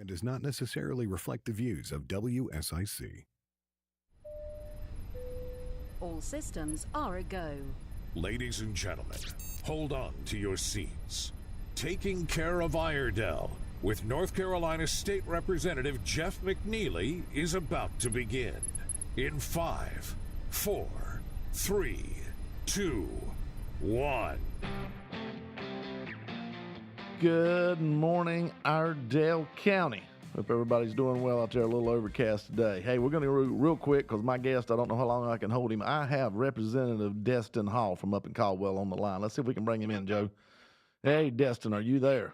and does not necessarily reflect the views of WSIC. All systems are a go. Ladies and gentlemen, hold on to your seats. Taking Care of Iredell with North Carolina State Representative Jeff McNeely is about to begin. In 5, 4, 3, 2, 1. Good morning, Iredell County. Hope everybody's doing well out there. A little overcast today. Hey, we're going to go real quick because my guest, I don't know how long I can hold him. I have Representative Destin Hall from up in Caldwell on the line. Let's see if we can bring him in, Joe. Hey, Destin, are you there?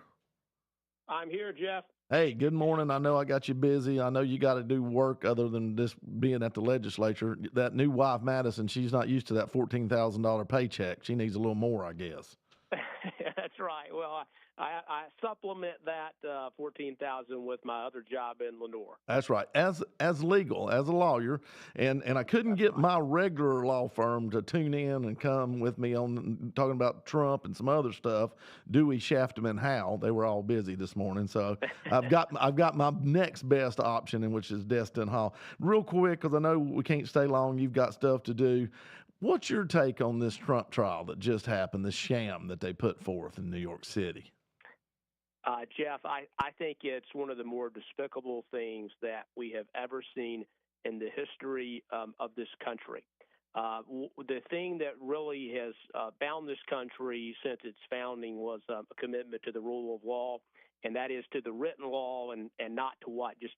I'm here, Jeff. Hey, good morning. I know I got you busy. I know you got to do work other than just being at the legislature. That new wife, Madison, she's not used to that $14,000 paycheck. She needs a little more, I guess. That's right. Well, I supplement that $14,000 with my other job in Lenore. That's right. As legal, as a lawyer, and I couldn't get my regular law firm to tune in and come with me on talking about Trump and some other stuff. Dewey, Shafton, and Howe. They were all busy this morning, so I've got my next best option, in which is Destin Hall. Real quick, because I know we can't stay long. You've got stuff to do. What's your take on this Trump trial that just happened? The sham that they put forth in New York City. Jeff, I think it's one of the more despicable things that we have ever seen in the history of this country. The thing that really has bound this country since its founding was a commitment to the rule of law, and that is to the written law and not to what just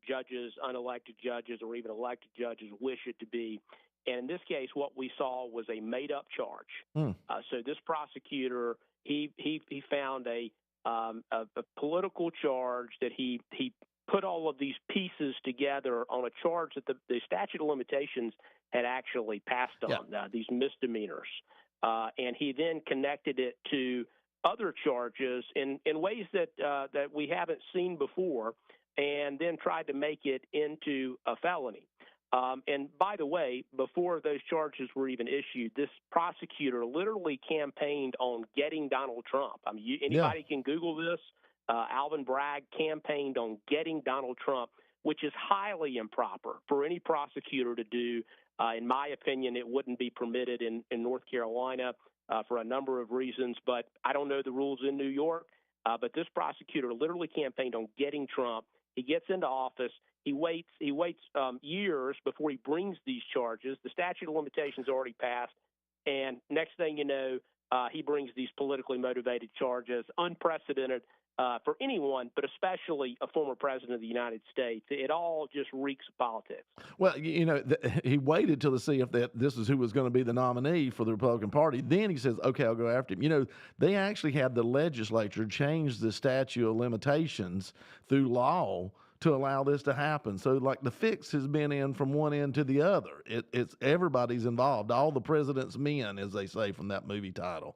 judges, unelected judges, or even elected judges wish it to be. And in this case, what we saw was a made-up charge. So this prosecutor, he found a political charge that he put all of these pieces together on a charge that the statute of limitations had actually passed on, these misdemeanors. And he then connected it to other charges in ways that we haven't seen before, and then tried to make it into a felony. And by the way, before those charges were even issued, this prosecutor literally campaigned on getting Donald Trump. I mean, anybody can Google this. Alvin Bragg campaigned on getting Donald Trump, which is highly improper for any prosecutor to do. In my opinion, it wouldn't be permitted in North Carolina for a number of reasons, but I don't know the rules in New York. But this prosecutor literally campaigned on getting Trump. He gets into office. He waits years before he brings these charges. The statute of limitations already passed, and next thing you know, he brings these politically motivated charges, unprecedented for anyone, but especially a former president of the United States. It all just reeks of politics. Well, you know, he waited till to see if this is who was going to be the nominee for the Republican Party. Then he says, okay, I'll go after him. You know, they actually had the legislature change the statute of limitations through law to allow this to happen. So, like, the fix has been in from one end to the other. It's everybody's involved, all the president's men, as they say from that movie title.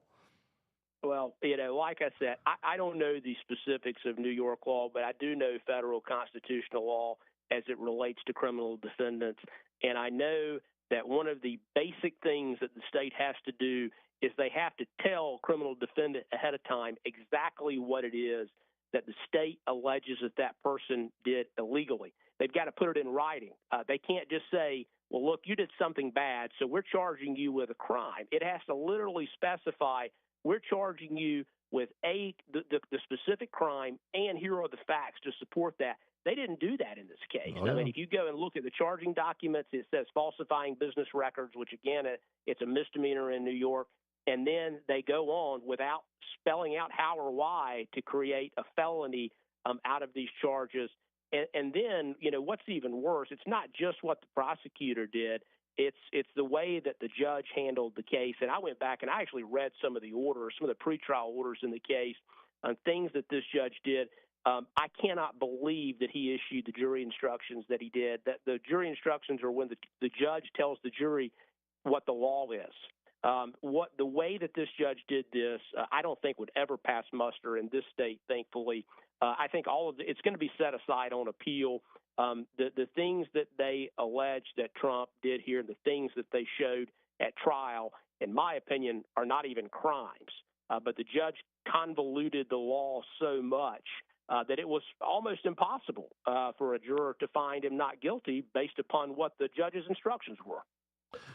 Well, you know, like I said, I don't know the specifics of New York law, but I do know federal constitutional law as it relates to criminal defendants. And I know that one of the basic things that the state has to do is they have to tell criminal defendant ahead of time exactly what it is that the state alleges that person did illegally. They've got to put it in writing. They can't just say, well, look, you did something bad, so we're charging you with a crime. It has to literally specify, we're charging you with the specific crime, and here are the facts to support that. They didn't do that in this case. I mean, if you go and look at the charging documents, it says falsifying business records, which, again, it's a misdemeanor in New York. And then they go on without spelling out how or why to create a felony out of these charges. And then, you know, what's even worse, it's not just what the prosecutor did. It's the way that the judge handled the case. And I went back and I actually read some of the orders, some of the pretrial orders in the case on things that this judge did. I cannot believe that he issued the jury instructions that he did. That the jury instructions are when the judge tells the jury what the law is. The way that this judge did this, I don't think would ever pass muster in this state, thankfully. I think it's going to be set aside on appeal. The things that they allege that Trump did here, the things that they showed at trial, in my opinion, are not even crimes. But the judge convoluted the law so much that it was almost impossible for a juror to find him not guilty based upon what the judge's instructions were.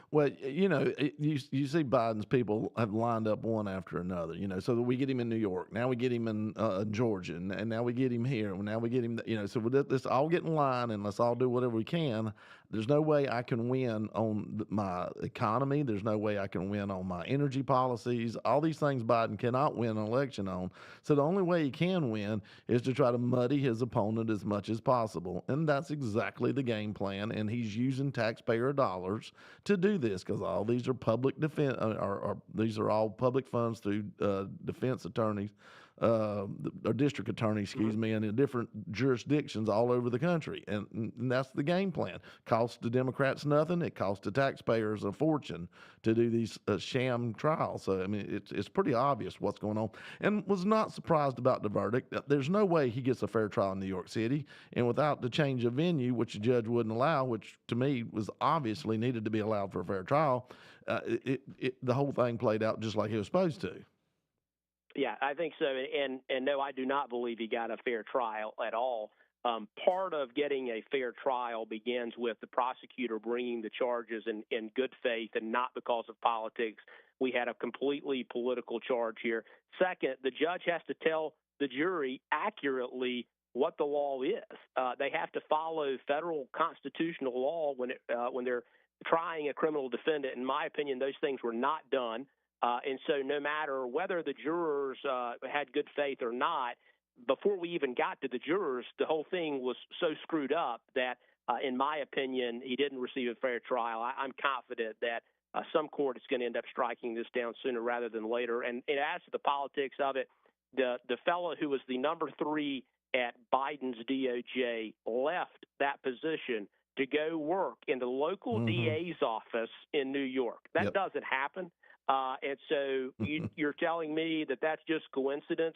Well, you see Biden's people have lined up one after another, so that we get him in New York. Now we get him in Georgia, and now we get him here. And now we get him, so let's all get in line and let's all do whatever we can. There's no way I can win on my economy. There's no way I can win on my energy policies. All these things Biden cannot win an election on. So the only way he can win is to try to muddy his opponent as much as possible. And that's exactly the game plan. And he's using taxpayer dollars to do this because all these are public defense, or these are all public funds through defense attorneys, or district attorneys, excuse me, and in different jurisdictions all over the country. And that's the game plan. Costs the Democrats nothing. It costs the taxpayers a fortune to do these sham trials. So, I mean, it's pretty obvious what's going on. And was not surprised about the verdict. There's no way he gets a fair trial in New York City. And without the change of venue, which the judge wouldn't allow, which to me was obviously needed to be allowed for a fair trial, the whole thing played out just like it was supposed to. Yeah, I think so. And no, I do not believe he got a fair trial at all. Part of getting a fair trial begins with the prosecutor bringing the charges in good faith and not because of politics. We had a completely political charge here. Second, the judge has to tell the jury accurately what the law is. They have to follow federal constitutional law when they're trying a criminal defendant. In my opinion, those things were not done. And so no matter whether the jurors had good faith or not, before we even got to the jurors, the whole thing was so screwed up that, in my opinion, he didn't receive a fair trial. I'm confident that some court is going to end up striking this down sooner rather than later. And as to the politics of it, the fellow who was the number 3 at Biden's DOJ left that position to go work in the local DA's office in New York. That doesn't happen. And so you're telling me that that's just coincidence?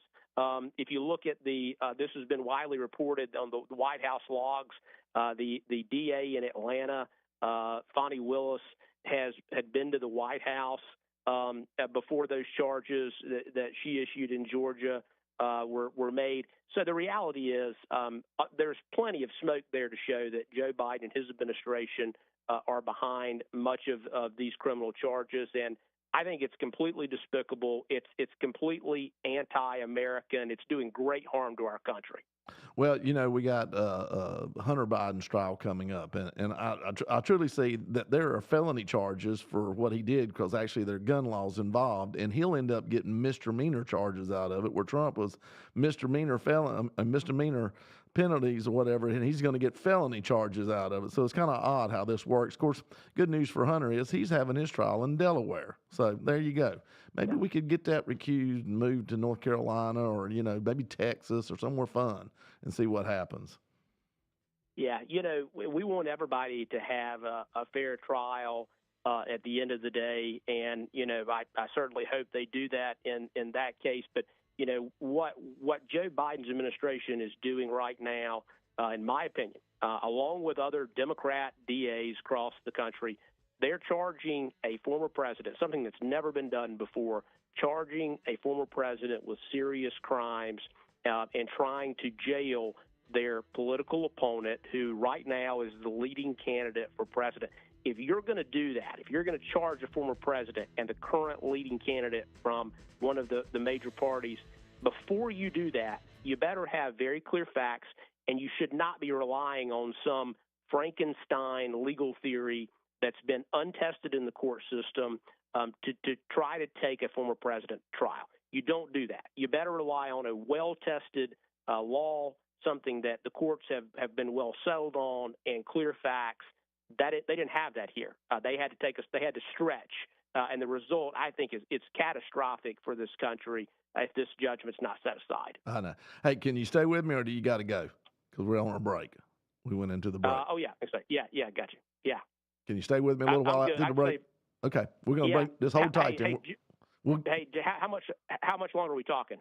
If you look at this has been widely reported on the White House logs. The DA in Atlanta, Fonnie Willis, had been to the White House before those charges that she issued in Georgia were made. So the reality is there's plenty of smoke there to show that Joe Biden and his administration are behind much of these criminal charges. And I think it's completely despicable. It's completely anti-American. It's doing great harm to our country. Well, we got Hunter Biden's trial coming up, and I truly see that there are felony charges for what he did because actually there are gun laws involved, and he'll end up getting misdemeanor charges out of it, where Trump was misdemeanor penalties or whatever, and he's going to get felony charges out of it. So it's kind of odd how this works. Of course, good news for Hunter is he's having his trial in Delaware. So there you go. Maybe we could get that recused and moved to North Carolina or, maybe Texas or somewhere fun and see what happens. Yeah, we want everybody to have a fair trial at the end of the day. And, I certainly hope they do that in that case. But, what Joe Biden's administration is doing right now, in my opinion, along with other Democrat DAs across the country, they're charging a former president, something that's never been done before, charging a former president with serious crimes and trying to jail their political opponent, who right now is the leading candidate for president. If you're going to do that, if you're going to charge a former president and the current leading candidate from one of the major parties, before you do that, you better have very clear facts, and you should not be relying on some Frankenstein legal theory that's been untested in the court system to try to take a former president trial. You don't do that. You better rely on a well-tested law, something that the courts have been well settled on, and clear facts. They didn't have that here. They had to stretch, and the result, I think, it's catastrophic for this country if this judgment's not set aside. I know. Hey, can you stay with me, or do you got to go? Because we're on a break. We went into the break. Yeah, got you. Yeah. Can you stay with me a little while after the break? Okay, we're going to break this whole tight. How much longer are we talking?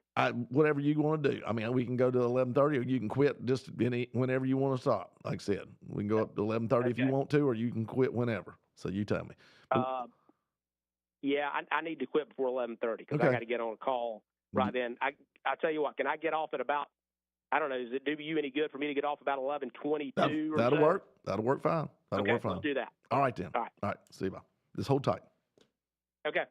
Whatever you want to do. I mean, we can go to 11:30, or you can quit just whenever you want to stop. Like I said, we can go up to 11:30 if you want to, or you can quit whenever. So you tell me. I need to quit before 11:30 because I got to get on a call right then. I'll tell you what. Can I get off at about I don't know. Does it do you any good for me to get off about 11:22 or That'll so? work. That'll work fine. That'll Okay, work fine. let's do that. All right, then. All right. All right. See you, bye. Just hold tight. Okay.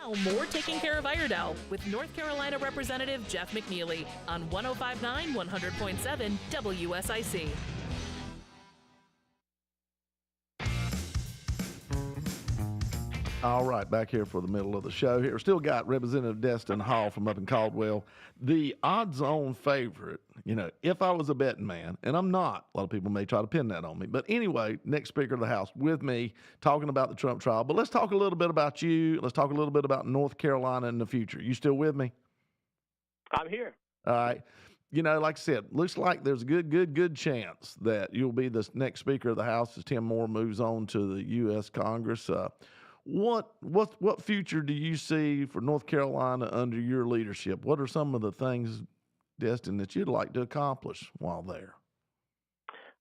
Now, more Taking Care of Iredell with North Carolina Representative Jeff McNeely on 105.9 100.7 WSIC. All right, back here for the middle of the show here. Still got Representative Destin Hall from up in Caldwell. The odds-on favorite, if I was a betting man, and I'm not, a lot of people may try to pin that on me. But anyway, next Speaker of the House with me talking about the Trump trial. But let's talk a little bit about you. Let's talk a little bit about North Carolina in the future. You still with me? I'm here. All right. Like I said, looks like there's a good chance that you'll be the next Speaker of the House as Tim Moore moves on to the U.S. Congress. What future do you see for North Carolina under your leadership? What are some of the things, Destin, that you'd like to accomplish while there?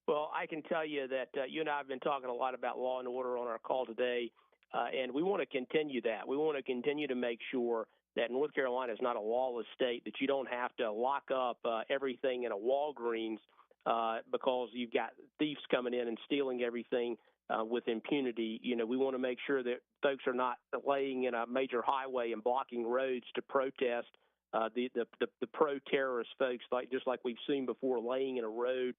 Well, I can tell you that you and I have been talking a lot about law and order on our call today, and we want to continue that. We want to continue to make sure that North Carolina is not a lawless state, that you don't have to lock up everything in a Walgreens because you've got thieves coming in and stealing everything with impunity. We want to make sure that folks are not laying in a major highway and blocking roads to protest. The pro-terrorist folks, just like we've seen before, laying in a road,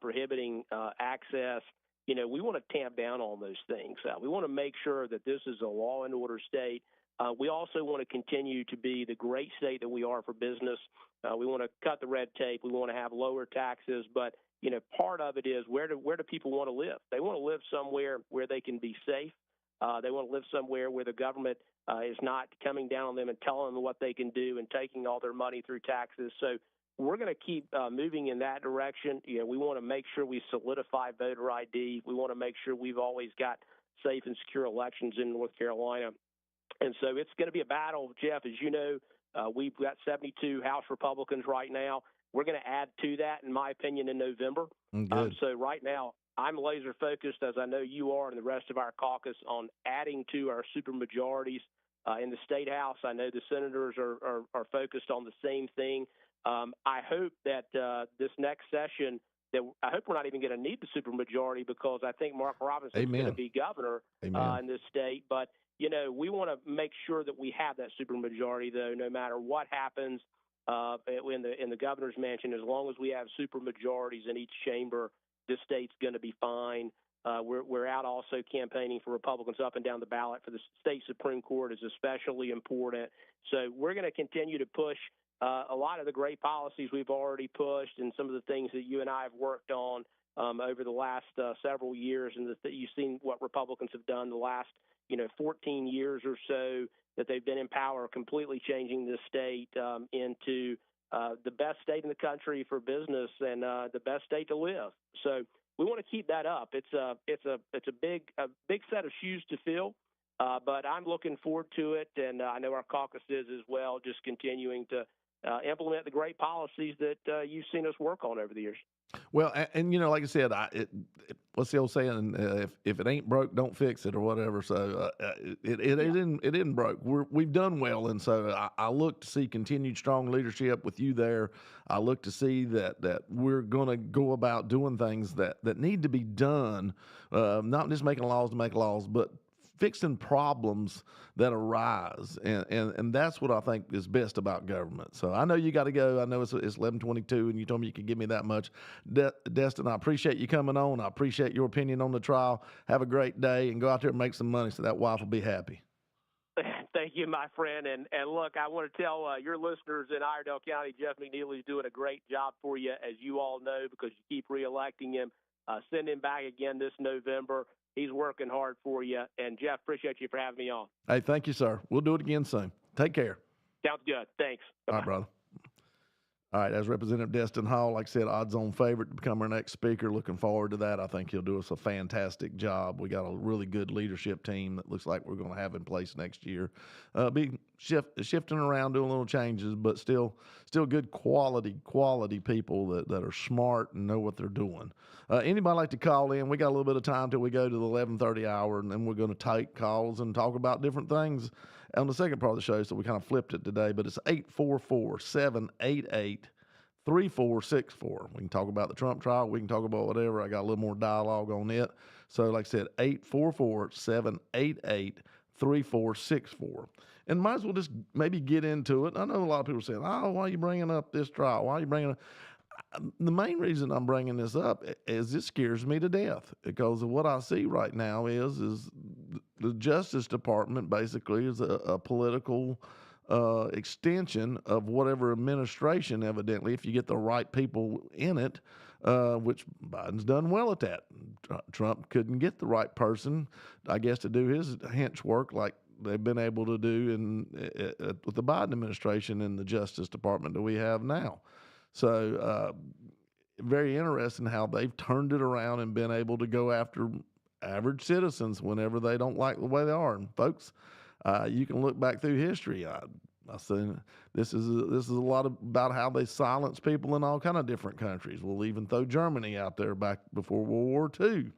prohibiting access. We want to tamp down on those things. We want to make sure that this is a law and order state. We also want to continue to be the great state that we are for business. We want to cut the red tape. We want to have lower taxes, but part of it is where do people want to live? They want to live somewhere where they can be safe. They want to live somewhere where the government is not coming down on them and telling them what they can do and taking all their money through taxes. So we're going to keep moving in that direction. We want to make sure we solidify voter ID. We want to make sure we've always got safe and secure elections in North Carolina. And so it's going to be a battle, Jeff. As you know, we've got 72 House Republicans right now. We're going to add to that, in my opinion, in November. So right now, I'm laser focused, as I know you are and the rest of our caucus, on adding to our supermajorities in the State House. I know the senators are focused on the same thing. I hope that this next session, I hope we're not even going to need the supermajority because I think Mark Robinson is going to be governor in this state. But, we want to make sure that we have that supermajority, though, no matter what happens. In the governor's mansion, as long as we have supermajorities in each chamber, this state's going to be fine. We're out also campaigning for Republicans up and down the ballot for the state Supreme Court is especially important. So we're going to continue to push a lot of the great policies we've already pushed and some of the things that you and I have worked on. over the last several years, and that you've seen what Republicans have done the last 14 years or so that they've been in power, completely changing this state into the best state in the country for business and the best state to live. So we want to keep that up. It's a big set of shoes to fill, but I'm looking forward to it, and I know our caucus is as well, just continuing to implement the great policies that you've seen us work on over the years. Well, and like I said, what's the old saying? If it ain't broke, don't fix it, or whatever. So it isn't broke. We've done well, and so I look to see continued strong leadership with you there. I look to see that we're going to go about doing things that need to be done, not just making laws to make laws, but fixing problems that arise, and that's what I think is best about government. So I know you got to go. I know it's 11:22, and you told me you could give me that much. Destin, I appreciate you coming on. I appreciate your opinion on the trial. Have a great day, and go out there and make some money so that wife will be happy. Thank you, my friend. And look, I want to tell your listeners in Iredell County, Jeff McNeely is doing a great job for you, as you all know, because you keep reelecting him. Send him back again this November. He's working hard for you. And, Jeff, appreciate you for having me on. Hey, thank you, sir. We'll do it again soon. Take care. Sounds good. Thanks. Bye-bye. All right, brother. All right, as Representative Destin Hall, like I said, odds-on favorite to become our next speaker. Looking forward to that. I think he'll do us a fantastic job. We got a really good leadership team that looks like we're going to have in place next year. Be shifting around, doing little changes, but still good quality people that are smart and know what they're doing. Anybody like to call in? We got a little bit of time till we go to the 11:30 hour, and then we're going to take calls and talk about different things on the second part of the show, so we kind of flipped it today, but it's 844-788-3464. We can talk about the Trump trial. We can talk about whatever. I got a little more dialogue on it. So like I said, 844-788-3464. And might as well just maybe get into it. I know a lot of people are saying, oh, why are you bringing up this trial? Why are you bringing up? The main reason I'm bringing this up is it scares me to death, because of what I see right now is the Justice Department basically is a political extension of whatever administration, evidently, if you get the right people in it, which Biden's done well at that. Trump couldn't get the right person, I guess, to do his hench work like they've been able to do with the Biden administration in the Justice Department that we have now. So very interesting how they've turned it around and been able to go after average citizens whenever they don't like the way they are. And folks, you can look back through history. I say this is a lot about how they silence people in all kind of different countries. We'll even throw Germany out there back before World War II.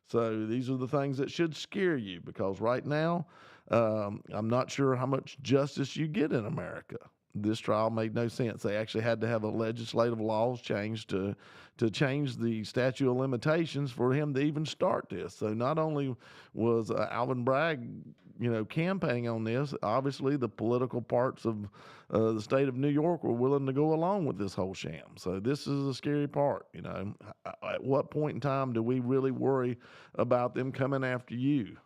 So these are the things that should scare you, because right now I'm not sure how much justice you get in America. This trial made no sense. They actually had to have a legislative laws changed to change the statute of limitations for him to even start this. So not only was Alvin Bragg, campaigning on this, obviously the political parts of the state of New York were willing to go along with this whole sham. So this is a scary part. At what point in time do we really worry about them coming after you?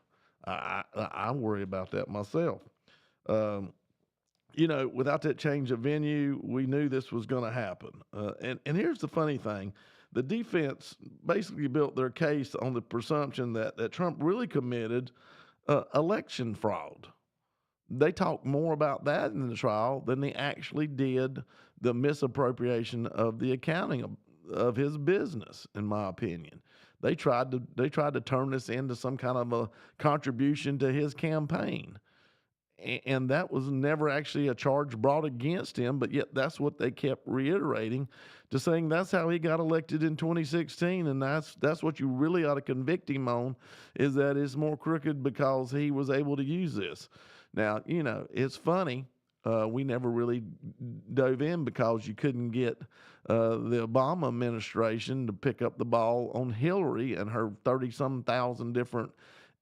I worry about that myself. Without that change of venue, we knew this was going to happen. And here's the funny thing. The defense basically built their case on the presumption that Trump really committed election fraud. They talked more about that in the trial than they actually did the misappropriation of the accounting of his business, in my opinion. They tried to turn this into some kind of a contribution to his campaign. And that was never actually a charge brought against him, but yet that's what they kept reiterating, to saying that's how he got elected in 2016, and that's what you really ought to convict him on, is that it's more crooked because he was able to use this. Now, it's funny. We never really dove in because you couldn't get the Obama administration to pick up the ball on Hillary and her 30-some thousand different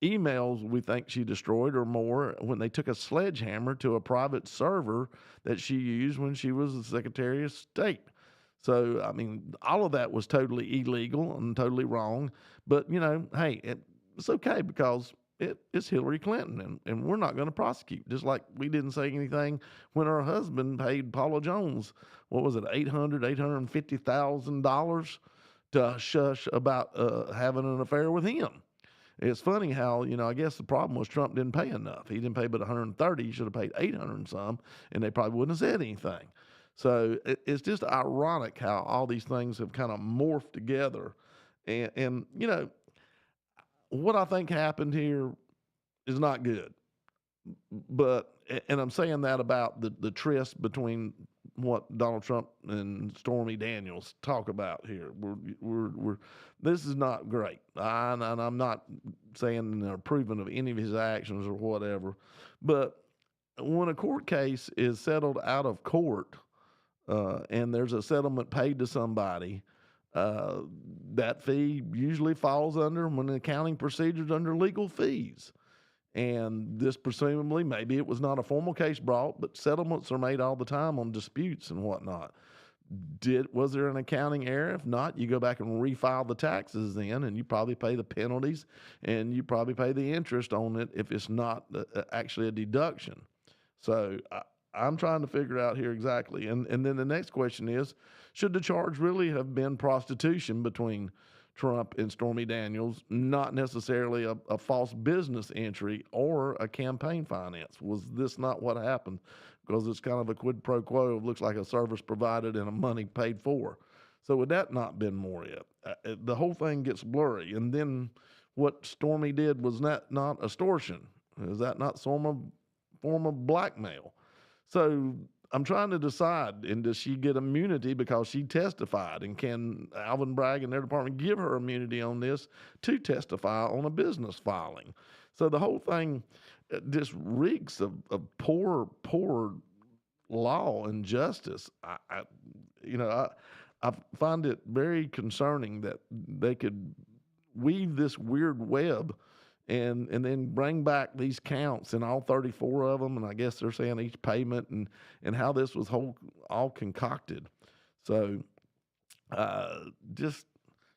emails we think she destroyed or more, when they took a sledgehammer to a private server that she used when she was the Secretary of State. So, all of that was totally illegal and totally wrong. But, hey, it's okay because it's Hillary Clinton, and we're not going to prosecute. Just like we didn't say anything when her husband paid Paula Jones, what was it, $850,000 to shush about having an affair with him. It's funny how, I guess the problem was Trump didn't pay enough. He didn't pay but 130. He should have paid 800 and some, and they probably wouldn't have said anything. So it's just ironic how all these things have kind of morphed together. And what I think happened here is not good. And I'm saying that about the tryst between what Donald Trump and Stormy Daniels talk about here. This is not great. And I'm not saying approving of any of his actions or whatever, but when a court case is settled out of court, and there's a settlement paid to somebody, that fee usually falls under, when the accounting procedures, under legal fees. And this presumably, maybe it was not a formal case brought, but settlements are made all the time on disputes and whatnot. Was there an accounting error? If not, you go back and refile the taxes then, and you probably pay the penalties, and you probably pay the interest on it if it's not actually a deduction. So I'm trying to figure out here exactly. And then the next question is, should the charge really have been prostitution between Trump and Stormy Daniels, not necessarily a false business entry or a campaign finance? Was this not what happened? Because it's kind of a quid pro quo. It looks like a service provided and a money paid for. So would that not been more it? The whole thing gets blurry. And then what Stormy did was not extortion. Is that not some form of blackmail? So I'm trying to decide, and does she get immunity because she testified? And can Alvin Bragg and their department give her immunity on this to testify on a business filing? So the whole thing just reeks of poor law and justice. I find it very concerning that they could weave this weird web and then bring back these counts and all 34 of them, and I guess they're saying each payment and how this was all concocted. So just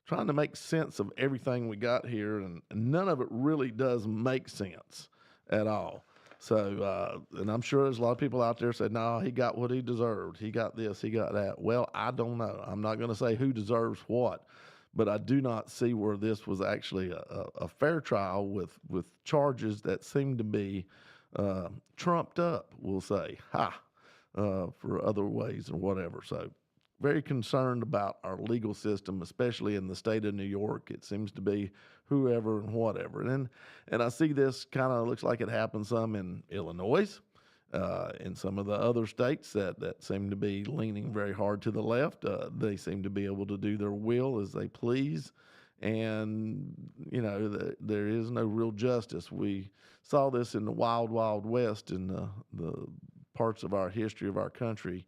trying to make sense of everything we got here, and none of it really does make sense at all. So, and I'm sure there's a lot of people out there said, no, he got what he deserved. He got this, he got that. Well, I don't know. I'm not going to say who deserves what. But I do not see where this was actually a fair trial with charges that seem to be trumped up, we'll say, for other ways or whatever. So very concerned about our legal system, especially in the state of New York. It seems to be whoever and whatever. And I see this kind of looks like it happened some in Illinois, in some of the other states that seem to be leaning very hard to the left. They seem to be able to do their will as they please. And, there is no real justice. We saw this in the wild, wild west in the parts of our history of our country.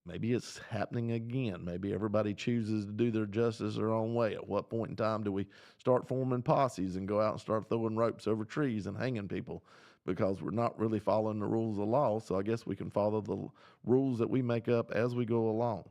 Maybe it's happening again. Maybe everybody chooses to do their justice their own way. At what point in time do we start forming posses and go out and start throwing ropes over trees and hanging people? Because we're not really following the rules of law, so I guess we can follow the rules that we make up as we go along.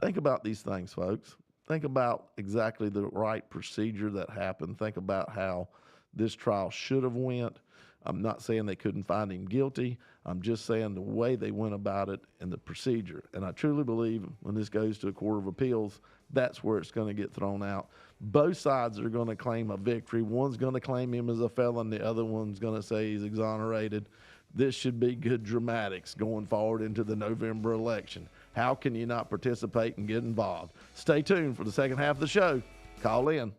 Think about these things, folks. Think about exactly the right procedure that happened. Think about how this trial should have went. I'm not saying they couldn't find him guilty. I'm just saying the way they went about it and the procedure. And I truly believe when this goes to a court of appeals, that's where it's going to get thrown out. Both sides are going to claim a victory. One's going to claim him as a felon. The other one's going to say he's exonerated. This should be good dramatics going forward into the November election. How can you not participate and get involved? Stay tuned for the second half of the show. Call in.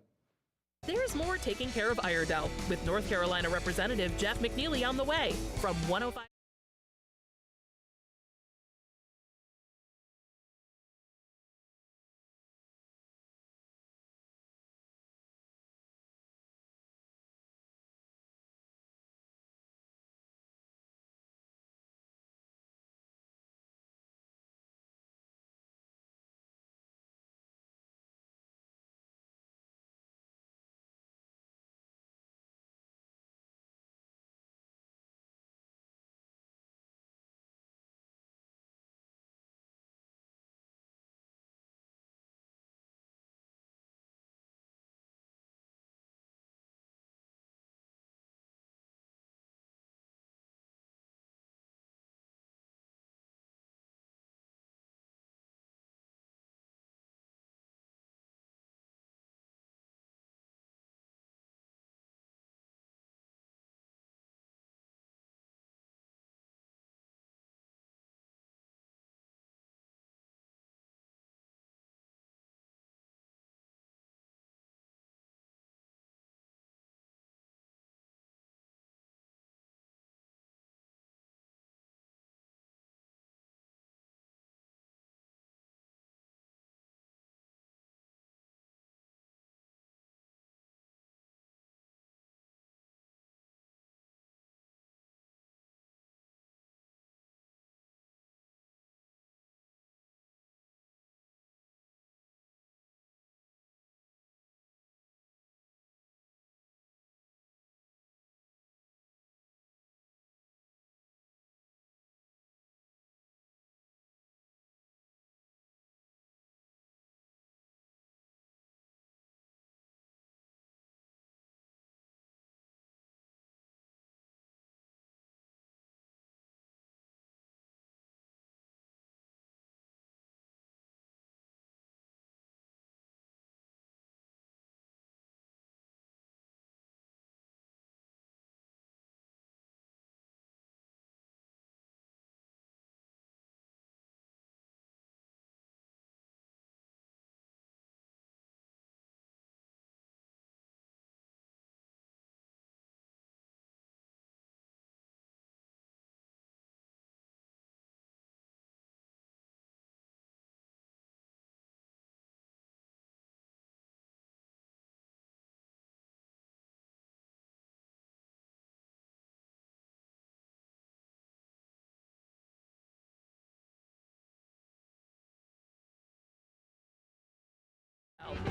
There's more Taking Care of Iredell with North Carolina Representative Jeff McNeely on the way from 105.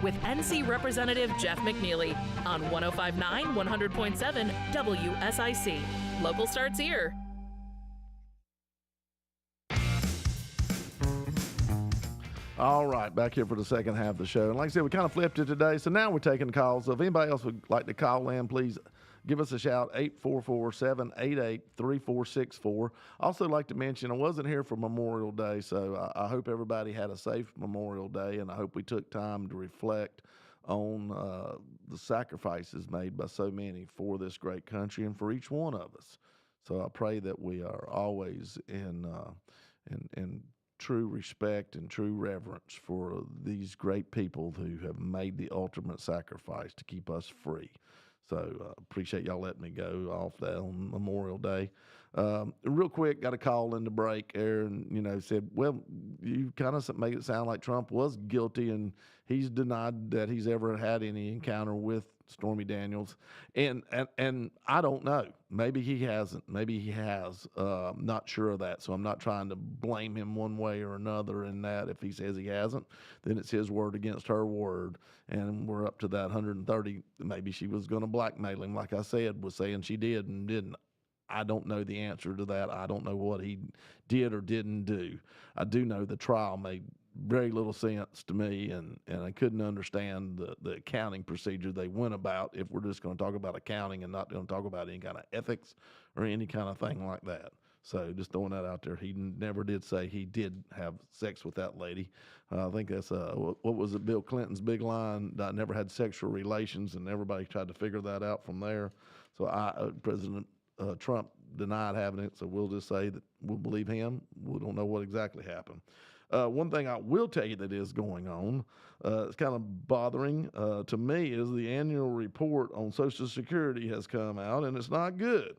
with NC Representative Jeff McNeely on 1059 100.7 WSIC. Local starts here. All right, back here for the second half of the show. And like I said, we kind of flipped it today, so now we're taking calls. So if anybody else would like to call in, please give us a shout, 844-788-3464. Also like to mention, I wasn't here for Memorial Day, so I hope everybody had a safe Memorial Day, and I hope we took time to reflect on the sacrifices made by so many for this great country and for each one of us. So I pray that we are always in true respect and true reverence for these great people who have made the ultimate sacrifice to keep us free. So appreciate y'all letting me go off that on Memorial Day. Real quick, got a call in the break there, and said, well, you kind of make it sound like Trump was guilty, and he's denied that he's ever had any encounter with Stormy Daniels, and I don't know. Maybe he hasn't. Maybe he has. Not sure of that. So I'm not trying to blame him one way or another in that. If he says he hasn't, then it's his word against her word, and we're up to that 130. Maybe she was going to blackmail him, like I said, was saying she did and didn't. I don't know the answer to that. I don't know what he did or didn't do. I do know the trial made very little sense to me, and I couldn't understand the accounting procedure they went about if we're just going to talk about accounting and not going to talk about any kind of ethics or any kind of thing like that. So just throwing that out there. He never did say he did have sex with that lady. I think that's, what was it, Bill Clinton's big line, I never had sexual relations, and everybody tried to figure that out from there. So President Trump denied having it, so we'll just say that we'll believe him. We don't know what exactly happened. One thing I will tell you that is going on, it's kind of bothering to me, is the annual report on Social Security has come out, and it's not good.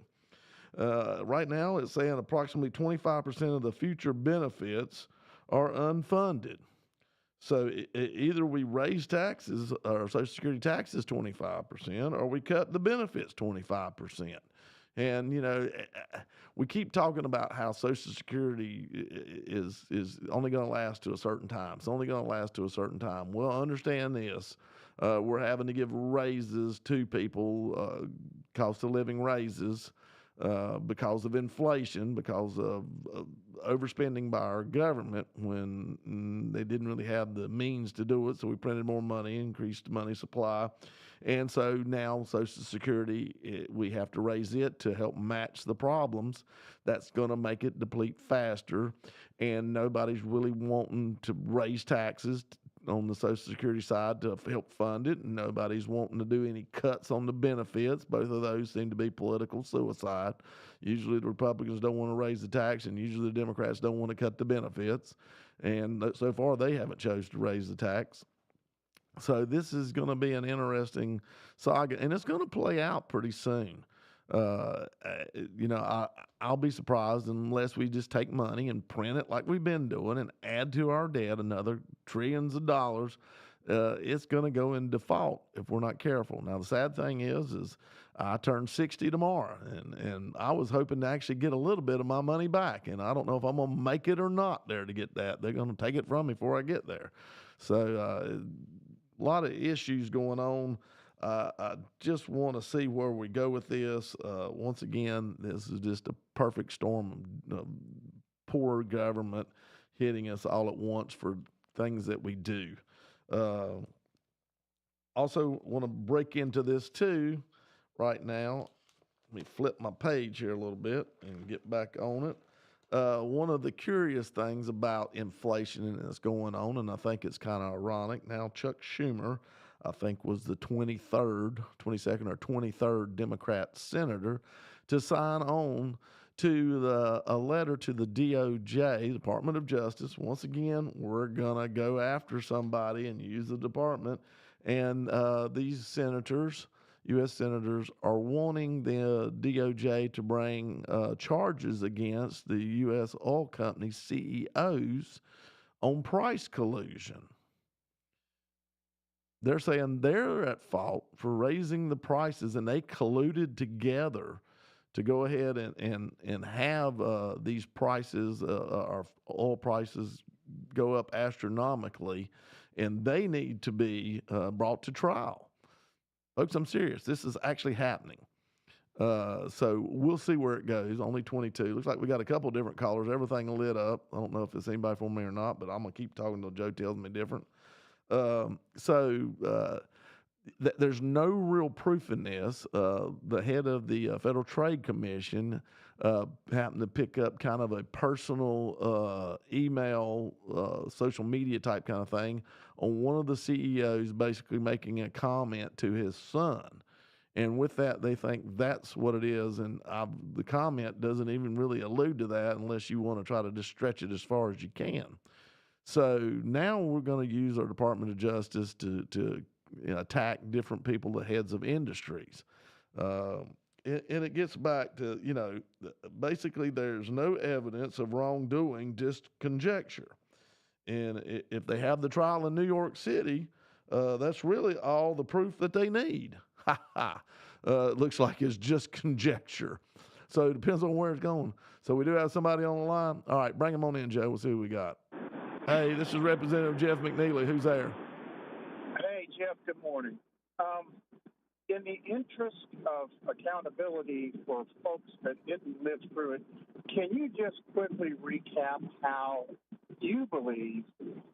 Right now, it's saying approximately 25% of the future benefits are unfunded. So either we raise taxes, or Social Security taxes 25%, or we cut the benefits 25%. And, we keep talking about how Social Security is only going to last to a certain time. It's only going to last to a certain time. Well, understand this. We're having to give raises to people, cost of living raises, because of inflation, because of overspending by our government when they didn't really have the means to do it. So we printed more money, increased the money supply. And so now Social Security, we have to raise it to help match the problems. That's going to make it deplete faster. And nobody's really wanting to raise taxes on the Social Security side to help fund it. And nobody's wanting to do any cuts on the benefits. Both of those seem to be political suicide. Usually the Republicans don't want to raise the tax, and usually the Democrats don't want to cut the benefits. And so far they haven't chosen to raise the tax. So this is going to be an interesting saga, and it's going to play out pretty soon. I'll be surprised unless we just take money and print it like we've been doing and add to our debt another trillions of dollars. It's going to go in default if we're not careful. Now, the sad thing is I turn 60 tomorrow, and I was hoping to actually get a little bit of my money back, and I don't know if I'm going to make it or not there to get that. They're going to take it from me before I get there. So a lot of issues going on. I just want to see where we go with this. Once again, this is just a perfect storm of poor government hitting us all at once for things that we do. Also want to break into this too right now. Let me flip my page here a little bit and get back on it. One of the curious things about inflation that's going on, and I think it's kind of ironic now, Chuck Schumer, I think, was the 22nd or 23rd Democrat senator to sign on to a letter to the DOJ, Department of Justice. Once again, we're going to go after somebody and use the department. And these senators, U.S. senators, are wanting the DOJ to bring charges against the U.S. oil company CEOs on price collusion. They're saying they're at fault for raising the prices, and they colluded together to go ahead and have these prices, our oil prices, go up astronomically. and they need to be brought to trial. Folks, I'm serious. This is actually happening. So we'll see where it goes. Only 22. Looks like we got a couple different callers. Everything lit up. I don't know if it's anybody for me or not, but I'm going to keep talking until Joe tells me different. There's no real proof in this. The head of the Federal Trade Commission happened to pick up kind of a personal email, social media type kind of thing on one of the CEOs basically making a comment to his son. And with that, they think that's what it is. And the comment doesn't even really allude to that unless you want to try to just stretch it as far as you can. So now we're going to use our Department of Justice to attack different people, the heads of industries. And it gets back to, basically there's no evidence of wrongdoing, just conjecture. And if they have the trial in New York City, that's really all the proof that they need. It looks like it's just conjecture. So it depends on where it's going. So we do have somebody on the line. All right, bring him on in, Joe. We'll see who we got. Hey, this is Representative Jeff McNeely. Who's there? Hey, Jeff, good morning. In the interest of accountability for folks that didn't live through it, can you just quickly recap how you believe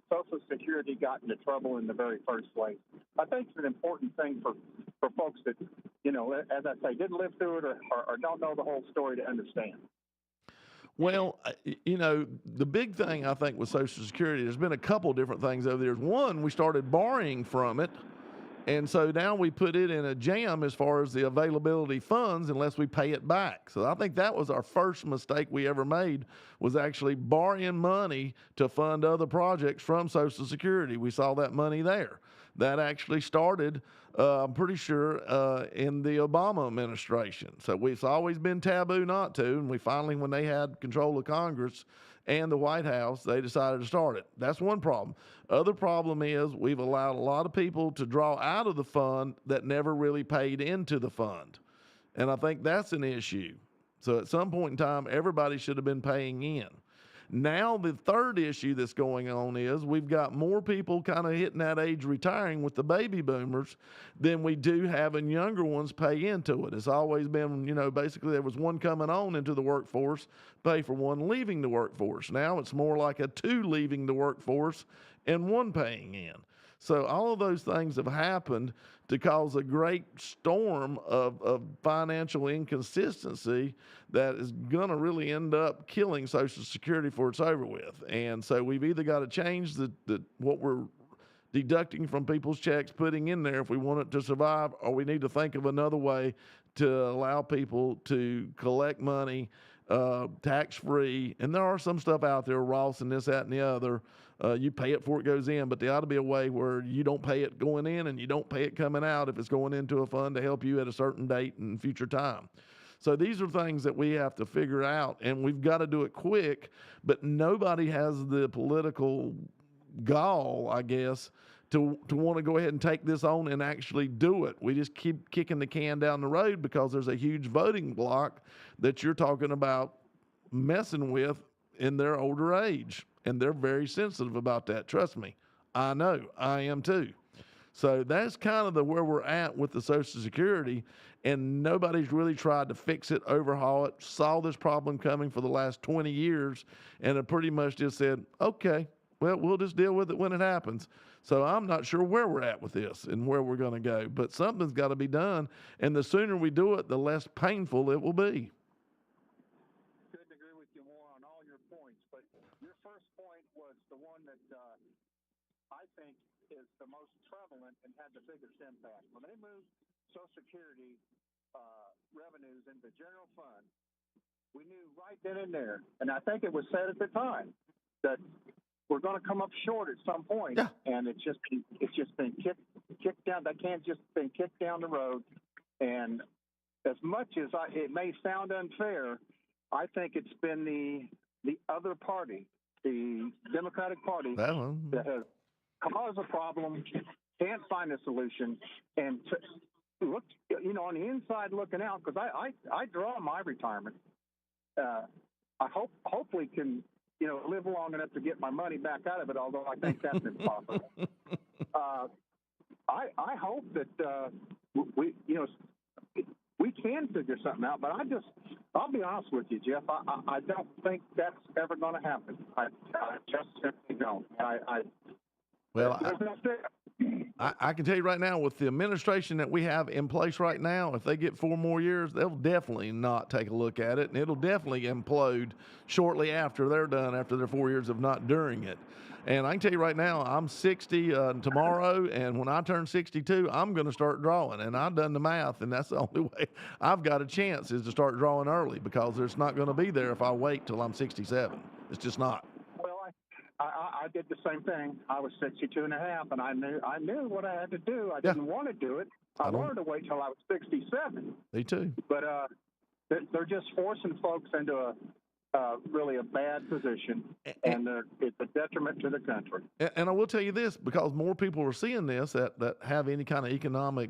Social Security got into trouble in the very first place? I think it's an important thing for folks that, as I say, didn't live through it or don't know the whole story to understand. Well, the big thing I think with Social Security, there's been a couple different things over there. One, we started borrowing from it, and so now we put it in a jam as far as the availability funds unless we pay it back. So I think that was our first mistake we ever made, was actually borrowing money to fund other projects from Social Security. We saw that money there. That actually started, I'm pretty sure, in the Obama administration. So it's always been taboo not to, and we finally, when they had control of Congress and the White House, they decided to start it. That's one problem. Other problem is we've allowed a lot of people to draw out of the fund that never really paid into the fund. And I think that's an issue. So at some point in time, everybody should have been paying in. Now the third issue that's going on is we've got more people kind of hitting that age retiring with the baby boomers than we do having younger ones pay into it. It's always been, basically there was one coming on into the workforce, pay for one leaving the workforce. Now it's more like a two leaving the workforce and one paying in. So all of those things have happened to cause a great storm of financial inconsistency that is going to really end up killing Social Security before it's over with. And so we've either got to change what we're deducting from people's checks, putting in there if we want it to survive, or we need to think of another way to allow people to collect money tax-free. And there are some stuff out there, Ross and this, that, and the other. You pay it before it goes in, but there ought to be a way where you don't pay it going in and you don't pay it coming out if it's going into a fund to help you at a certain date in future time. So these are things that we have to figure out, and we've got to do it quick, but nobody has the political gall, I guess, to want to go ahead and take this on and actually do it. We just keep kicking the can down the road because there's a huge voting block that you're talking about messing with in their older age. And they're very sensitive about that. Trust me. I know. I am too. So that's kind of where we're at with the Social Security, and nobody's really tried to fix it, overhaul it, saw this problem coming for the last 20 years, and have pretty much just said, okay, well, we'll just deal with it when it happens. So I'm not sure where we're at with this and where we're going to go, but something's got to be done, and the sooner we do it, the less painful it will be. Couldn't agree with you more on all your points, but your first point was the one that I think is the most prevalent and had the biggest impact. When they moved Social Security revenues into the general fund, we knew right then and there, and I think it was said at the time, that we're going to come up short at some point, yeah. And it's just been kicked down. That can't just been kicked down the road. And as much as it may sound unfair, I think it's been the other party, the Democratic Party, that has caused a problem, can't find a solution, and look, on the inside looking out, because I draw my retirement. I hopefully can live long enough to get my money back out of it, although I think that's impossible. I hope that we we can figure something out. But I'll be honest with you, Jeff. I don't think that's ever going to happen. I just simply don't. There's no I can tell you right now, with the administration that we have in place right now, if they get 4 more years, they'll definitely not take a look at it, and it'll definitely implode shortly after they're done, after their 4 years, if not during it. And I can tell you right now, I'm 60 tomorrow, and when I turn 62, I'm going to start drawing. And I've done the math, and that's the only way I've got a chance is to start drawing early, because it's not going to be there if I wait till I'm 67. It's just not. Well, I did the same thing. I was 62 and a half, and I knew what I had to do. I didn't want to do it. I wanted to wait till I was 67. Me too. But they're just forcing folks into really a bad position, and it's a detriment to the country. And I will tell you this, because more people are seeing this that have any kind of economic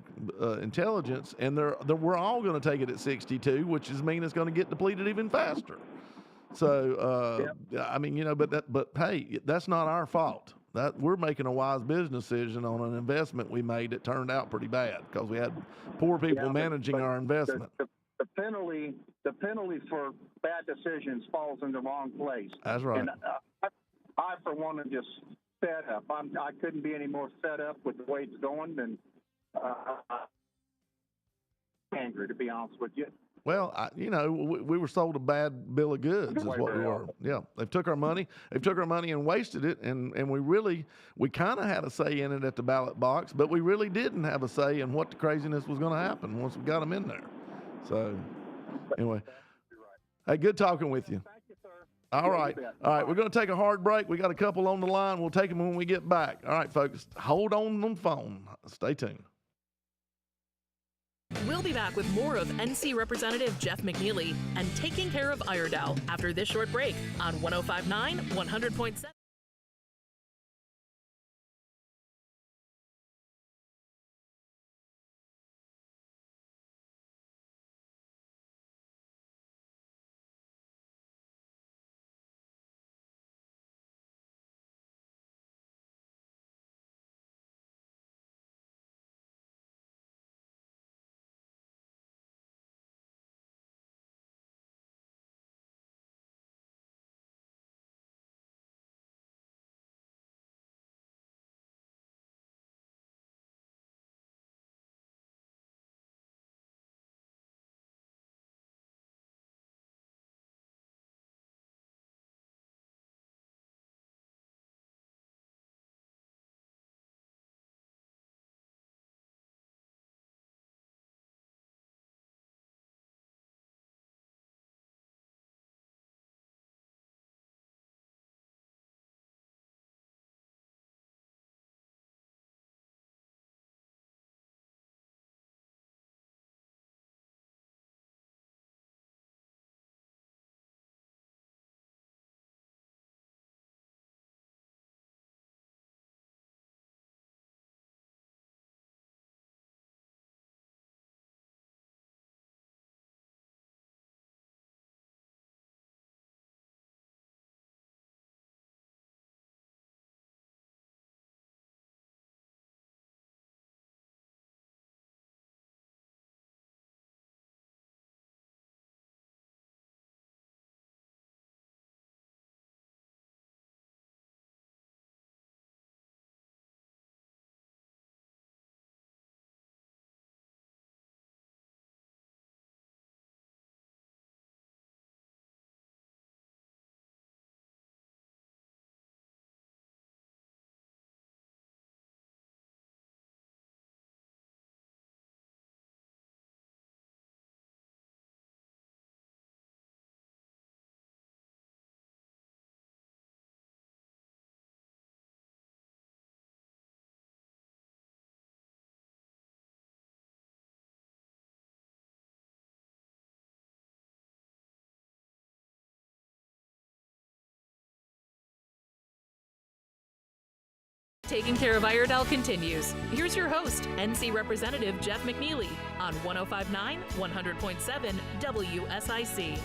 intelligence, and we're all going to take it at 62, which is mean it's going to get depleted even faster. So, I mean, but hey, that's not our fault. That we're making a wise business decision on an investment we made that turned out pretty bad because we had poor people managing our investment. The penalty for bad decisions falls in the wrong place. That's right. And I for one, am just fed up. I couldn't be any more fed up with the way it's going than angry, to be honest with you. Well, we were sold a bad bill of goods is what we were. Yeah, they took our money. They took our money and wasted it, and we kind of had a say in it at the ballot box, but we really didn't have a say in what the craziness was going to happen once we got them in there. So, anyway, hey, good talking with you. Thank you, sir. All right. We're going to take a hard break. We got a couple on the line. We'll take them when we get back. All right, folks, hold on the phone. Stay tuned. We'll be back with more of NC Representative Jeff McNeely and Taking Care of Iredell after this short break on 105.9, 100.7. Taking Care of Iredell continues. Here's your host, NC Representative Jeff McNeely on 105.9, 100.7 WSIC.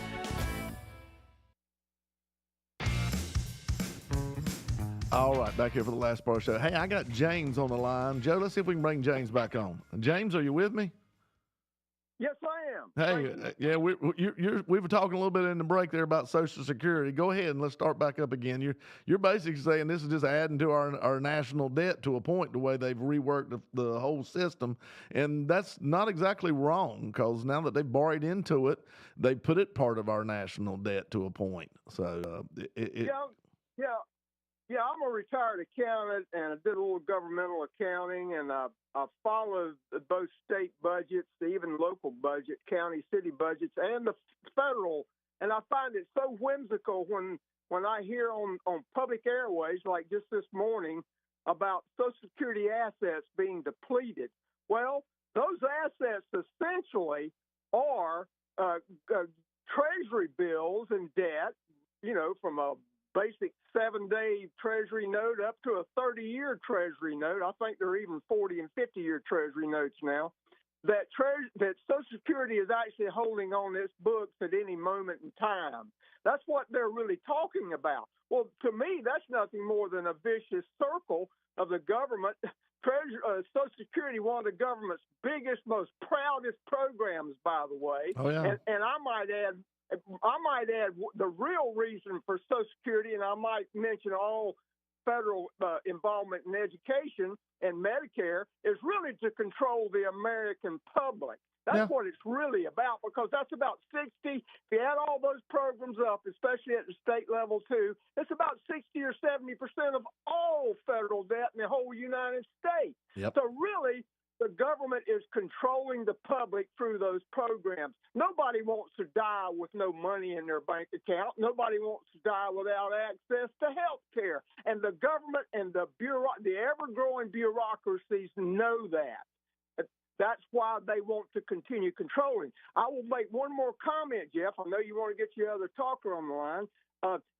All right, back here for the last part of the show. Hey, I got James on the line. Joe, let's see if we can bring James back on. James, are you with me? Yes, I am. Hey, yeah, we were talking a little bit in the break there about Social Security. Go ahead and let's start back up again. You're basically saying this is just adding to our national debt to a point, the way they've reworked the whole system, and that's not exactly wrong, because now that they've borrowed into it, they put it part of our national debt to a point. So Yeah, I'm a retired accountant, and I did a little governmental accounting, and I followed both state budgets, even local budget, county, city budgets, and the federal. And I find it so whimsical when I hear on public airways, like just this morning, about Social Security assets being depleted. Well, those assets essentially are Treasury bills and debt, from a basic 7-day Treasury note up to a 30-year Treasury note. I think there are even 40 and 50-year Treasury notes now. That Social Security is actually holding on its books at any moment in time. That's what they're really talking about. Well, to me, that's nothing more than a vicious circle of the government. Social Security, one of the government's biggest, most proudest programs, by the way. Oh, yeah. And I might add the real reason for Social Security, and I might mention all federal involvement in education and Medicare, is really to control the American public. That's what it's really about, because that's about 60. If you add all those programs up, especially at the state level too, it's about 60 or 70% of all federal debt in the whole United States. Yep. So really, the government is controlling the public through those programs. Nobody wants to die with no money in their bank account. Nobody wants to die without access to health care. And the government and the ever-growing bureaucracies know that. That's why they want to continue controlling. I will make one more comment, Jeff. I know you want to get your other talker on the line.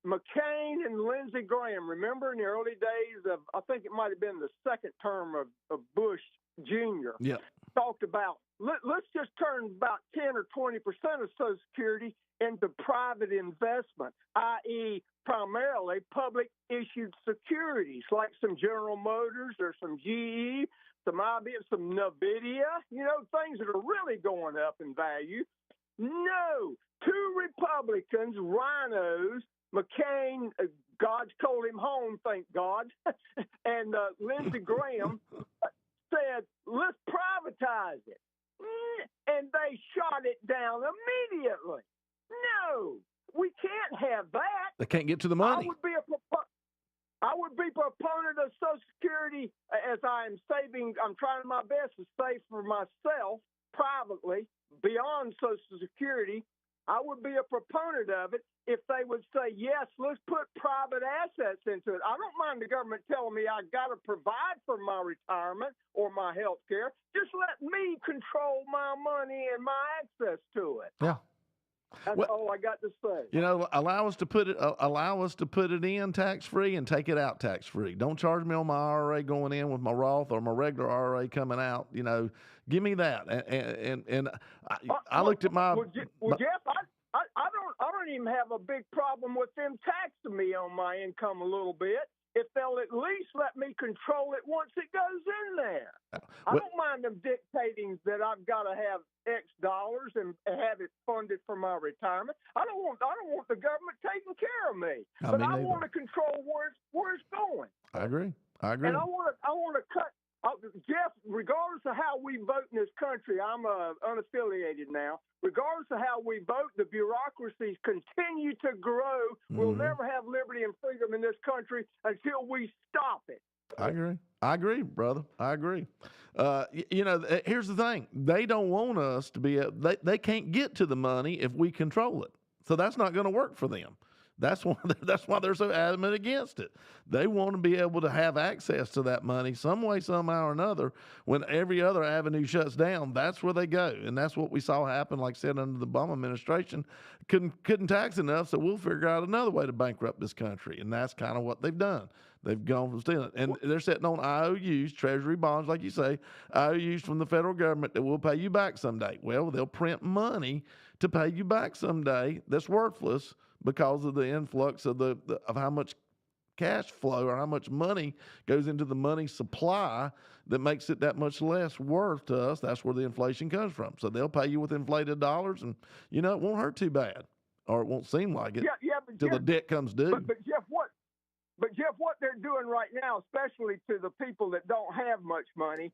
McCain and Lindsey Graham, remember in the early days of, I think it might have been the second term of Bush Jr., talked about, let's just turn about 10 or 20% of Social Security into private investment, i.e. primarily public issued securities like some General Motors or some GE, some IBM, some NVIDIA, things that are really going up in value. No, two Republicans, rhinos, McCain, God's called him home, thank God, and Lindsey Graham said, let's privatize it. And they shot it down immediately. No, we can't have that. They can't get to the money. I would be proponent of Social Security as I'm trying my best to save for myself privately beyond Social Security. I would be a proponent of it if they would say, yes, let's put private assets into it. I don't mind the government telling me I got to provide for my retirement or my health care. Just let me control my money and my access to it. Yeah. That's all I got to say. Allow us to put it in tax free and take it out tax free. Don't charge me on my IRA going in with my Roth or my regular IRA coming out. Give me that. And I looked at my. Well, Jeff, I don't even have a big problem with them taxing me on my income a little bit, if they'll at least let me control it once it goes in there. I don't mind them dictating that I've got to have X dollars and have it funded for my retirement. I don't want the government taking care of me, but I want to control where it's going. I agree. And I want to cut. Jeff, regardless of how we vote in this country, I'm unaffiliated now. Regardless of how we vote, the bureaucracies continue to grow. Mm-hmm. We'll never have liberty and freedom in this country until we stop it. I agree, brother. I agree. Here's the thing. They don't want us to be, they can't get to the money if we control it. So that's not going to work for them. That's why they're so adamant against it. They want to be able to have access to that money some way, somehow or another. When every other avenue shuts down, that's where they go. And that's what we saw happen, like I said, under the Obama administration. Couldn't tax enough, so we'll figure out another way to bankrupt this country. And that's kind of what they've done. They've gone from stealing. And they're sitting on IOUs, treasury bonds, like you say, IOUs from the federal government that will pay you back someday. Well, they'll print money to pay you back someday that's worthless, because of the influx of of how much cash flow or how much money goes into the money supply that makes it that much less worth to us. That's where the inflation comes from. So they'll pay you with inflated dollars, and it won't hurt too bad, or it won't seem like it but till Jeff, the debt comes due. But Jeff, what they're doing right now, especially to the people that don't have much money,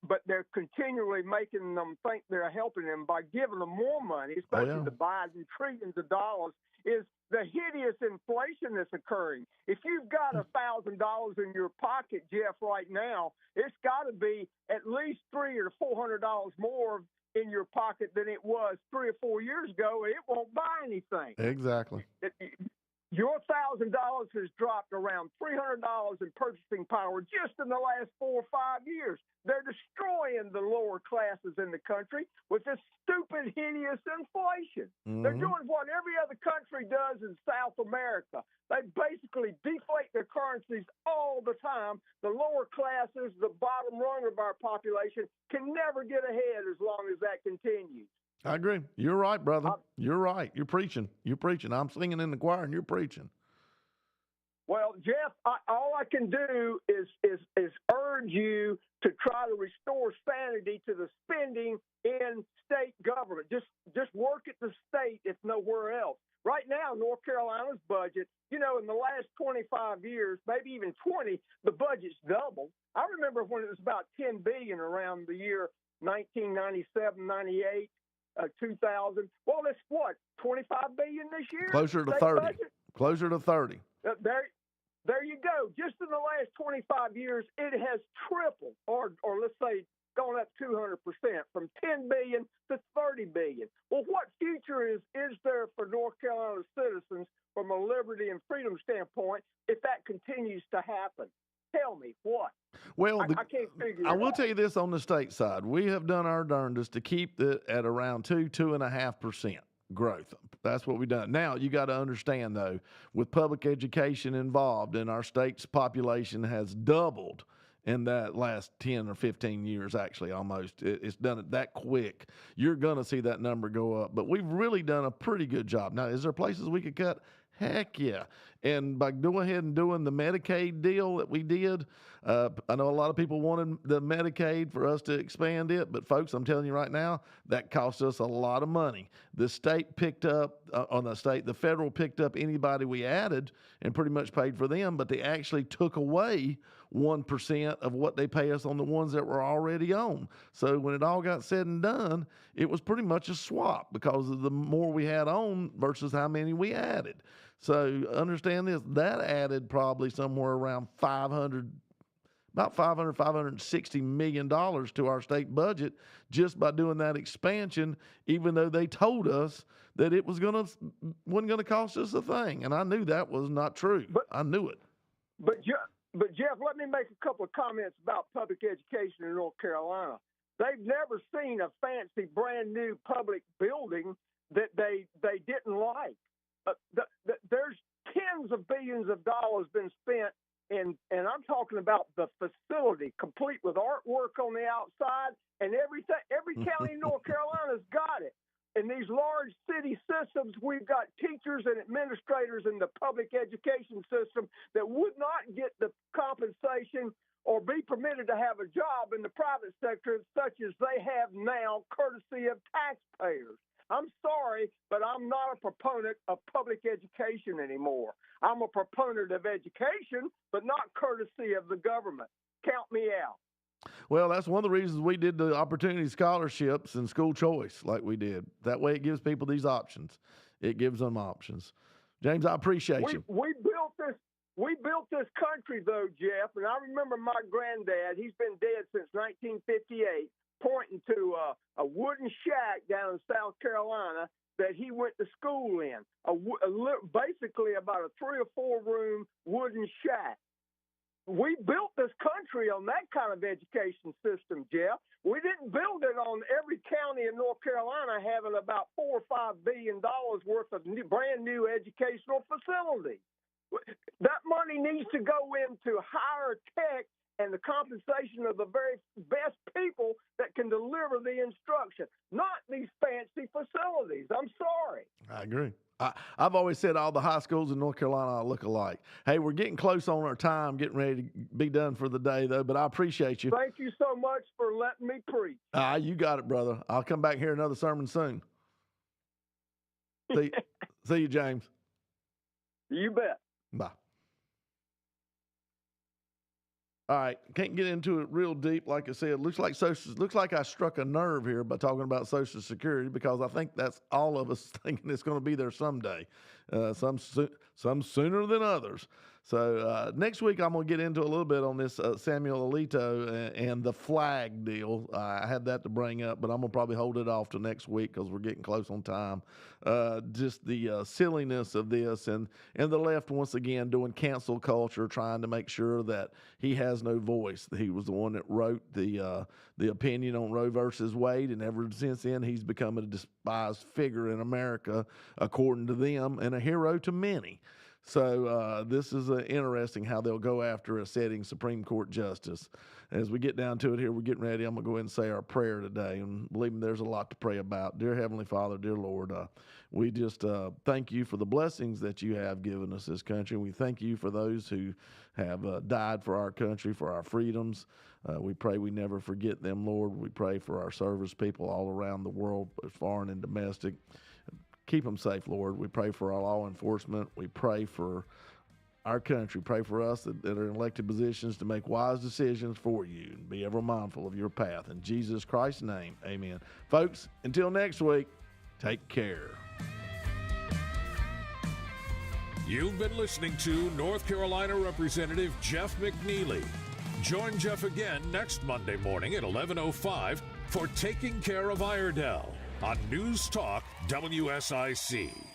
but they're continually making them think they're helping them by giving them more money, especially the Biden trillions of dollars, is the hideous inflation that's occurring. If you've got $1,000 in your pocket, Jeff, right now, it's got to be at least $300 or $400 more in your pocket than it was 3 or 4 years ago, and it won't buy anything. Exactly. Your $1,000 has dropped around $300 in purchasing power just in the last 4 or 5 years. They're destroying the lower classes in the country with this stupid, hideous inflation. Mm-hmm. They're doing what every other country does in South America. They basically deflate their currencies all the time. The lower classes, the bottom rung of our population, can never get ahead as long as that continues. I agree. You're right, brother. You're right. You're preaching. I'm singing in the choir, and you're preaching. Well, Jeff, all I can do is urge you to try to restore sanity to the spending in state government. Just work at the state, if nowhere else. Right now, North Carolina's budget, in the last 25 years, maybe even 20, the budget's doubled. I remember when it was about $10 billion around the year 1997, 98. 2000. Well, that's what, $25 billion this year? Closer to 30. Budget? Closer to 30. There you go. Just in the last 25 years, it has tripled, or let's say gone up 200%, from $10 billion to $30 billion. Well, what future is there for North Carolina citizens from a liberty and freedom standpoint if that continues to happen? Tell me what. Well, I can't figure it I will out. tell you this on the state side. We have done our darndest to keep it at around 2.5% growth. That's what we've done. Now, you got to understand, though, with public education involved, and our state's population has doubled in that last 10 or 15 years, actually, almost. It's done it that quick. You're going to see that number go up. But we've really done a pretty good job. Now, is there places we could cut? Heck yeah. And by going ahead and doing the Medicaid deal that we did, I know a lot of people wanted the Medicaid for us to expand it, but folks, I'm telling you right now, that cost us a lot of money. The state picked up, the federal picked up anybody we added and pretty much paid for them, but they actually took away 1% of what they pay us on the ones that were already on. So when it all got said and done, it was pretty much a swap because of the more we had on versus how many we added. So understand this, that added probably somewhere around $560 million to our state budget just by doing that expansion, even though they told us that it wasn't gonna cost us a thing. And I knew that was not true. I knew it. But Jeff, let me make a couple of comments about public education in North Carolina. They've never seen a fancy brand new public building that they didn't like. There's tens of billions of dollars been spent, and I'm talking about the facility, complete with artwork on the outside and everything. Every county in North Carolina's got it. In these large city systems, we've got teachers and administrators in the public education system that would not get the compensation or be permitted to have a job in the private sector such as they have now, courtesy of taxpayers. I'm sorry, but I'm not a proponent of public education anymore. I'm a proponent of education, but not courtesy of the government. Count me out. Well, that's one of the reasons we did the opportunity scholarships and school choice like we did. That way it gives people these options. It gives them options. James, I appreciate you. We built this country, though, Jeff, and I remember my granddad, he's been dead since 1958, pointing to a wooden shack down in South Carolina that he went to school in, basically about a 3 or 4 room wooden shack. We built this country on that kind of education system, Jeff. We didn't build it on every county in North Carolina having about $4 or $5 billion worth of brand new educational facilities. That money needs to go into higher tech and the compensation of the very best people that can deliver the instruction, not these fancy facilities. I'm sorry. I agree. I've always said all the high schools in North Carolina look alike. Hey, we're getting close on our time, getting ready to be done for the day, though, but I appreciate you. Thank you so much for letting me preach. You got it, brother. I'll come back here another sermon soon. See you, James. You bet. Bye. All right, can't get into it real deep. Like I said, looks like I struck a nerve here by talking about Social Security, because I think that's all of us thinking it's going to be there someday, some sooner than others. So next week I'm going to get into a little bit on this Samuel Alito and the flag deal. I had that to bring up, but I'm going to probably hold it off till next week because we're getting close on time. Just the silliness of this, and the left once again doing cancel culture, trying to make sure that he has no voice. He was the one that wrote the opinion on Roe versus Wade, and ever since then he's become a despised figure in America, according to them, and a hero to many. So this is interesting how they'll go after a sitting Supreme Court justice. As we get down to it here, we're getting ready. I'm going to go ahead and say our prayer today. And believe me, there's a lot to pray about. Dear Heavenly Father, dear Lord, we just thank you for the blessings that you have given us this country. We thank you for those who have died for our country, for our freedoms. We pray we never forget them, Lord. We pray for our service people all around the world, both foreign and domestic. Keep them safe, Lord. We pray for our law enforcement. We pray for our country. Pray for us that are in elected positions to make wise decisions for you and be ever mindful of your path. In Jesus Christ's name, amen. Folks, until next week, take care. You've been listening to North Carolina Representative Jeff McNeely. Join Jeff again next Monday morning at 11:05 for Taking Care of Iredell on News Talk WSIC.